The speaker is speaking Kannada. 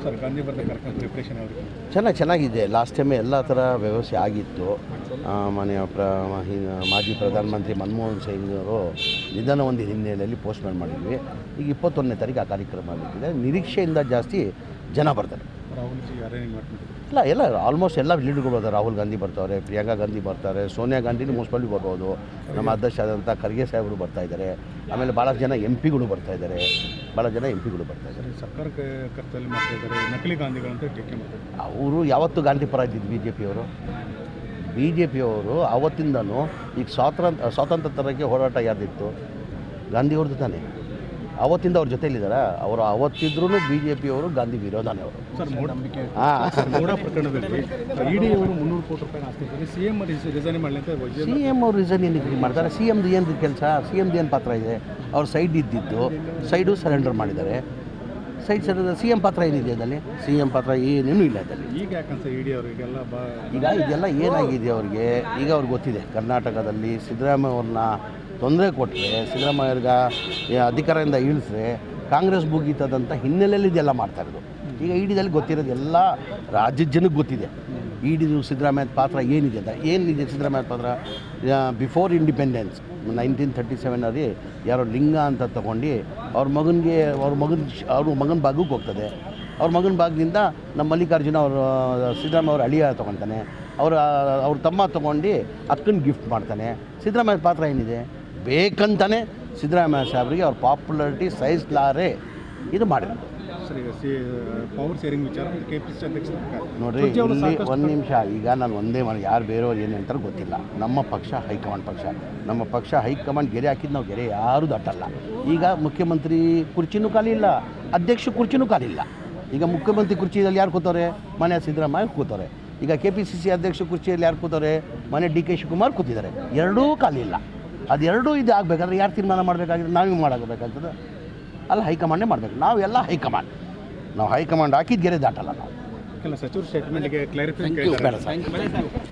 ಸರ್ ಗಾಂಧಿ ಬರ್ದ ಕಾರ್ಯಕ್ರಮ ಪ್ರಿಪ್ರೇಷನ್ ಅವರಿಗೆ ಚೆನ್ನಾಗಿದೆ. ಲಾಸ್ಟ್ ಟೈಮೇ ಎಲ್ಲ ಥರ ವ್ಯವಸ್ಥೆ ಆಗಿತ್ತು. ಮಾನ್ಯ ಮಾಜಿ ಪ್ರಧಾನಮಂತ್ರಿ ಮನಮೋಹನ್ ಸಿಂಗ್ ಅವರು ನಿಧನ ಒಂದು ಹಿನ್ನೆಲೆಯಲ್ಲಿ ಪೋಸ್ಟ್ಪೋನ್ ಮಾಡಿದ್ವಿ. ಈಗ 21ನೇ ತಾರೀಕು ಆ ಕಾರ್ಯಕ್ರಮ ಆಗಿತ್ತು. ನಿರೀಕ್ಷೆಯಿಂದ ಜಾಸ್ತಿ ಜನ ಬರ್ತಾರೆ. ರಾಹುಲ್ ಜಿ ಅರೇಂಜ್ ಮಾಡ್ತಿದ್ದಾರೆ ಎಲ್ಲ ಆಲ್ಮೋಸ್ಟ್ ಎಲ್ಲ ಲೀಡರ್ಗಳು ಬರ್ತಾರೆ. ರಾಹುಲ್ ಗಾಂಧಿ ಬರ್ತಾರೆ, ಪ್ರಿಯಾಂಕಾ ಗಾಂಧಿ ಬರ್ತಾರೆ, ಸೋನಿಯಾ ಗಾಂಧಿನೂ ಮೋಸ್ಟ್ಲಿ ಬರ್ಬೋದು. ನಮ್ಮ ಅಧ್ಯಕ್ಷ ಆದಂಥ ಖರ್ಗೆ ಸಾಹೇಬರು ಬರ್ತಾಯಿದ್ದಾರೆ. ಆಮೇಲೆ ಭಾಳಷ್ಟು ಜನ MP ಗಳು ಬರ್ತಾಯಿದ್ದಾರೆ. ಸರ್ಕಾರ ಕರ್ತವ್ಯ ಮಾಡ್ತಾಯಿದ್ದಾರೆ. ನಕಲಿ ಗಾಂಧಿಗಳಂತ ಟೀಕೆ ಮಾಡ್ತಾರೆ. ಅವರು ಯಾವತ್ತೂ ಗಾಂಧಿ ಪರ ಇದ್ದಿದ್ದು ಬಿ ಜೆ ಪಿಯವರು ಆವತ್ತಿಂದನೂ. ಈಗ ಸ್ವಾತಂತ್ರ್ಯ ತರಕ್ಕೆ ಹೋರಾಟ ಯಾರ್ದಿತ್ತು? ಗಾಂಧಿಯವ್ರದ್ದು ತಾನೇ. ಅವತ್ತಿಂದ ಅವ್ರ ಜೊತೆಯಲ್ಲಿದ್ದಾರೆ. ಅವರು ಅವತ್ತಿದ್ರೂ BJP ಅವರು ಗಾಂಧಿ ವಿರೋಧನೇ ಅವರು. ಸರ್ ಮೂಡ ಪ್ರಕರಣದಲ್ಲಿ ED ಅವರು 300 ಕೋಟಿ ರೂಪಾಯಿ ಆಸ್ತಿ ಇದ್ದಾರೆ. CM ರಿಸೈನ್ ಮಾಡಲಿ ಅಂತ CM ಅವರು ರಿಸೈನ್ ಏನಕ್ಕೆ ಮಾಡ್ತಾರೆ? CMದು ಏನು ಕೆಲಸ? CMದು ಏನು ಪಾತ್ರ ಇದೆ? ಅವ್ರು ಸೈಡ್ ಇದ್ದಿದ್ದು ಸೈಡು ಸರೆಂಡರ್ ಮಾಡಿದ್ದಾರೆ. ಸೈಡ್ CM ಪಾತ್ರ ಏನಿದೆ ಅದರಲ್ಲಿ? CM ಪಾತ್ರ ಏನೇನೂ ಇಲ್ಲ ಅದರಲ್ಲಿ. ಈಗ ಯಾಕಂತ ED ಅವರಿಗೆಲ್ಲ ಈಗ ಇದೆಲ್ಲ ಏನಾಗಿದೆ ಅವ್ರಿಗೆ? ಈಗ ಅವ್ರಿಗೆ ಗೊತ್ತಿದೆ ಕರ್ನಾಟಕದಲ್ಲಿ ಸಿದ್ದರಾಮಯ್ಯ ಅವ್ರನ್ನ ತೊಂದರೆ ಕೊಟ್ಟರೆ, ಸಿದ್ದರಾಮಯ್ಯವ್ರಿಗೆ ಅಧಿಕಾರದಿಂದ ಇಳಿಸ್ರೆ ಕಾಂಗ್ರೆಸ್ ಮುಗೀತದಂಥ ಹಿನ್ನೆಲೆಯಲ್ಲಿ ಇದೆಲ್ಲ ಮಾಡ್ತಾಯಿರೋದು. ಈಗ EDದಲ್ಲಿ ಗೊತ್ತಿರೋದು ಎಲ್ಲ ರಾಜ್ಯದ ಜನಕ್ಕೆ ಗೊತ್ತಿದೆ. EDದು ಸಿದ್ದರಾಮಯ್ಯದ ಪಾತ್ರ ಏನಿದೆ ಅಂತ. ಏನಿದೆ ಸಿದ್ದರಾಮಯ್ಯದ ಪಾತ್ರ? ಬಿಫೋರ್ ಇಂಡಿಪೆಂಡೆನ್ಸ್ 1937 ಯಾರೋ ಲಿಂಗ ಅಂತ ತೊಗೊಂಡು ಅವ್ರ ಮಗನ ಭಾಗಕ್ಕೆ ಹೋಗ್ತದೆ. ಅವ್ರ ಮಗನ ಭಾಗದಿಂದ ನಮ್ಮ ಮಲ್ಲಿಕಾರ್ಜುನ ಸಿದ್ದರಾಮಯ್ಯ ಅವ್ರ ಅಳಿಯ ತೊಗೊತಾನೆ. ಅವ್ರ ತಮ್ಮ ತೊಗೊಂಡು ಅಕ್ಕನ ಗಿಫ್ಟ್ ಮಾಡ್ತಾನೆ. ಸಿದ್ದರಾಮಯ್ಯದ ಪಾತ್ರ ಏನಿದೆ? ಬೇಕಂತಾನೆ ಸಿದ್ದರಾಮಯ್ಯ ಸಾಹೇಬರಿಗೆ ಅವ್ರ ಪಾಪ್ಯುಲಾರಿಟಿ ಸಹಿಸಲಾರೆ ಇದು ಮಾಡಿರೋದು. ಸರ್ ಈಗ ಪವರ್ ಶೇರಿಂಗ್ ವಿಚಾರ KPCC ಅಧ್ಯಕ್ಷ ನೋಡಿರಿ, ಇಲ್ಲಿ ಒಂದು ನಿಮಿಷ. ಈಗ ನಾನು ಒಂದೇ ಯಾರು ಬೇರೆಯವ್ರು ಏನು ಹೇಳ್ತಾರೆ ಗೊತ್ತಿಲ್ಲ. ನಮ್ಮ ಪಕ್ಷ ಹೈಕಮಾಂಡ್ ಪಕ್ಷ. ನಮ್ಮ ಪಕ್ಷ ಹೈಕಮಾಂಡ್ ಗೆರೆ ಹಾಕಿದ್ದು ನಾವು ಗೆರೆ ಯಾರೂ ದಾಟಲ್ಲ. ಈಗ ಮುಖ್ಯಮಂತ್ರಿ ಕುರ್ಚಿನೂ ಖಾಲಿ ಇಲ್ಲ, ಅಧ್ಯಕ್ಷ ಕುರ್ಚಿನೂ ಖಾಲಿ ಇಲ್ಲ. ಈಗ ಮುಖ್ಯಮಂತ್ರಿ ಕುರ್ಚಿಯಲ್ಲಿ ಯಾರು ಕೂತವ್ರೆ? ಮನೆ ಸಿದ್ದರಾಮಯ್ಯ ಕೂತವ್ರೆ. ಈಗ KPCC ಅಧ್ಯಕ್ಷ ಕುರ್ಚಿಯಲ್ಲಿ ಯಾರು ಕೂತವ್ರೆ? ಮನೆ DK ಶಿವಕುಮಾರ್ ಕೂತಿದ್ದಾರೆ. ಎರಡೂ ಖಾಲಿ ಇಲ್ಲ. ಅದೆರಡೂ ಇದು ಆಗಬೇಕಾದ್ರೆ ಯಾರು ತೀರ್ಮಾನ ಮಾಡಬೇಕಾಗಿದೆ? ನಾವೇ ಮಾಡಬೇಕಾಗ್ತದೆ ಅಲ್ಲ, ಹೈಕಮಾಂಡೇ ಮಾಡಬೇಕು. ನಾವೆಲ್ಲ ಹೈಕಮಾಂಡ್. ನಾವು ಹೈಕಮಾಂಡ್ ಹಾಕಿದ ಗೆರೆ ದಾಟಲ್ಲ ನಾವು. ಸಚಿವರು ಸ್ಟೇಟ್ಮೆಂಟ್ಗೆ ಕ್ಲಾರಿಫಿಕೇಷನ್